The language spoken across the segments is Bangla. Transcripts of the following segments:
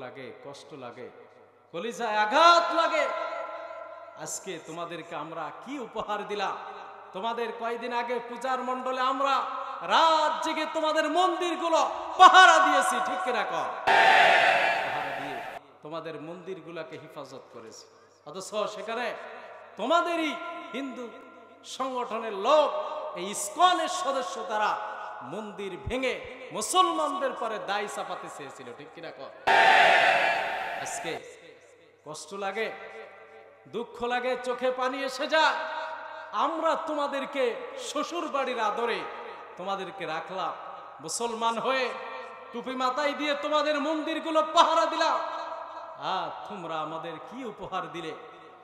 লাগে, কষ্ট লাগে, কলিজায় আঘাত লাগে। আজকে তোমাদেরকে আমরা কি উপহার দিলাম? তোমাদের কয়দিন আগে পূজার মণ্ডলে আমরা রাত জেগে তোমাদের মন্দিরগুলো পাহারা দিয়েছি, ঠিক কিনা কও? পাহারা দিয়ে তোমাদের মন্দিরগুলোকে হেফাজত করেছি, অথচ সেখানে তোমাদেরই হিন্দু সংগঠনের লোক, এই ইসকনের সদস্য, তারা মন্দির ভেঙে মুসলমানদের পরে দায় চাপাতে চেয়েছিল, ঠিক কিনা কও? আজকে কষ্ট লাগে, দুঃখ লাগে, চোখে পানি এসে যায়। আমরা তোমাদেরকে শ্বশুর বাড়ির আদরে তোমাদেরকে রাখলাম, মুসলমান হয়ে টুপি মাথায় দিয়ে তোমাদের মন্দিরগুলো পাহারা দিলাম। তোমরা আমাদের কি উপহার দিলে?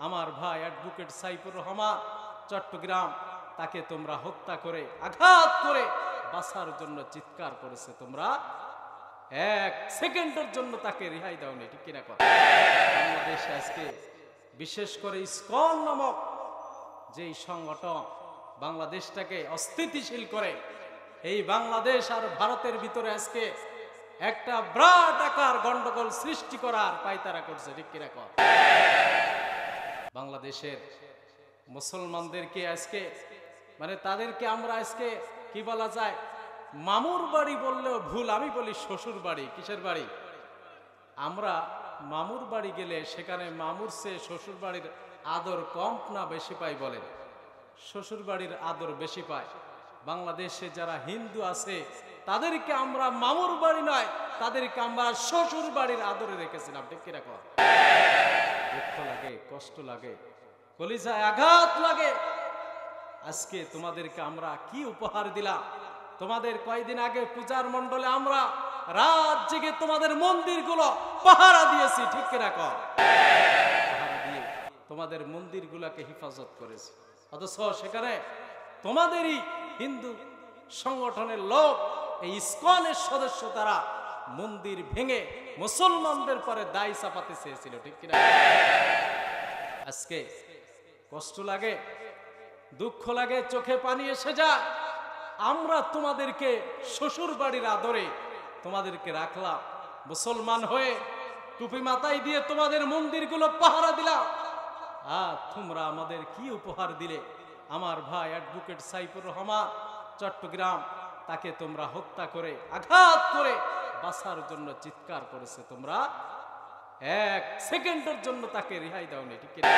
আমার ভাই অ্যাডভোকেট সাইফুর রহমান চট্টগ্রাম, তাকে তোমরা হত্যা করে, আঘাত করে বাঁচার জন্য চিৎকার করেছে, তোমরা এক সেকেন্ডের জন্য তাকে রেহাই দাওনি, ঠিক কিনা কথা? বাংলাদেশে আজকে বিশেষ করে ইসকন নামক যেই সংগঠন বাংলাদেশটাকে অস্থিতিশীল করে, এই বাংলাদেশ আর ভারতের ভিতরে আজকে একটা বিরাট আকার গন্ডগোল সৃষ্টি করার পায়তারা করছে, ঠিক কিনা কথা? বাংলাদেশের মুসলমানদেরকে আজকে তাদেরকে আমরা আজকে কি বলা যায়, মামুর বাড়ি বললেও ভুল, আমি বলি শ্বশুর বাড়ি। কিসের বাড়ি? আমরা মামুর বাড়ি গেলে সেখানে মামুর চেয়ে শ্বশুর বাড়ির আদর কম না বেশি পাই? বলেন, শ্বশুর বাড়ির আদর বেশি পায়। বাংলাদেশে যারা হিন্দু আছে তাদেরকে আমরা মামুর বাড়ি নয়, তাদেরকে আমরা শ্বশুর বাড়ির আদরে রেখেছিলাম, ঠিক কিনা কও? দুঃখ লাগে, কষ্ট লাগে, কলিজায় আঘাত লাগে। আজকে তোমাদেরকে আমরা কি উপহার দিলাম? তোমাদের কয়দিন আগে পূজার মণ্ডলে আমরা রাত জেগে তোমাদের মন্দিরগুলো পাহারা দিয়েছি, ঠিক কিনা কও? পাহারা দিয়ে তোমাদের মন্দিরগুলোকে হেফাজত করেছি, অথচ সেখানে তোমাদেরই হিন্দু সংগঠনের লোক, এই ইসকনের সদস্য, তারা মন্দির ভেঙে মুসলমানদের পরে দায় চাপাতে চেয়েছিল, ঠিক কিনা? আজকে কষ্ট লাগে, দুঃখ লাগে, চোখে পানি এসে যায়। আমরা তোমাদেরকে শ্বশুর বাড়ির আদরে তোমাদেরকে রাখলাম, মুসলমান হয়ে টুপি মাথায় দিয়ে তোমাদের মন্দিরগুলো পাহারা দিলাম। তোমরা আমাদের কি উপহার দিলে? আমার ভাই অ্যাডভোকেট সাইফুর রহমান চট্টগ্রাম, তাকে তোমরা হত্যা করে, আঘাত করে বাঁচার জন্য চিৎকার করেছে, তোমরা এক সেকেন্ডের জন্য তাকে রেহাই দাওনি, ঠিক কিনা?